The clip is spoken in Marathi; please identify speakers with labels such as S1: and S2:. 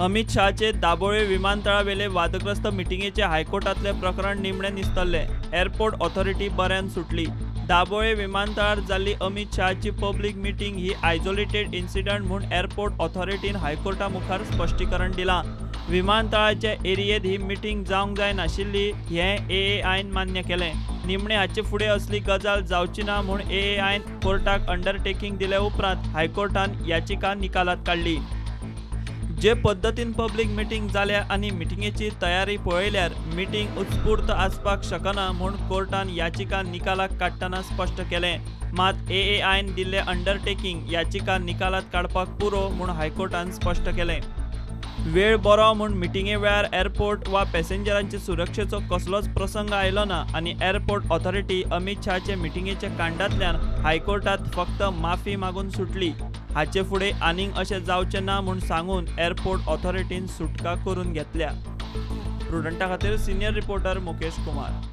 S1: अमित शहाचे दाबोळे विमानतळावेले वादग्रस्त मिटिंगेचे हायकोर्टातले प्रकरण निमणे निस्तरले। एअरपोर्ट ऑथॉरिटी बऱ्यान सुटली। दाबोळे विमानतळार जाल्ली अमित शहाची पब्लिक मिटिंग ही आयसोलेटेड इन्सिडंट म्हणून एअरपोर्ट ऑथॉरिटीन हायकोर्टा मुखार स्पष्टीकरण दिलां। विमानतळाच्या एरियेत ही मिटिंग जावंक जाय नाशिल्ली हें AAIन मान्य केलें। निमणे हाचे फुडें असली गजाल जावची ना म्हूण AAIन कोर्टाक अंडरटेकिंग दिले उपरांत हायकोर्टान याचिका निकालात काडली। जे पद्धतीन पब्लिक मिटिंग जाल्या आनी मिटिंगेची तयारी पळयल्यार मिटिंग उत्स्फूर्त आसपाक शकना म्हूण कोर्टान याचिका निकालाक काडटना स्पश्ट केलें। मात AAIन दिल्ले अंडरटेकिंग याचिका निकालात काडपाक पुरो म्हूण हायकोर्टान स्पश्ट केलें। वेळ बरो म्हूण मिटिंगे वेळार एअरपोर्ट वा पॅसेंजरांचे सुरक्षेचो कसलोच प्रसंग आयलो ना आनी एअरपोर्ट ऑथॉरिटी अमित शहाचे मिटिंगेच्या कांडांतल्यान हायकोर्टात फक्त माफी मागून सुटली। हाचे फुडें आनीक अशें जावचें ना म्हूण सांगून एअरपोर्ट ऑथॉरिटीन सुटका करून घेतल्या। प्रुडंटा खातीर सिनियर रिपोर्टर मुकेश कुमार।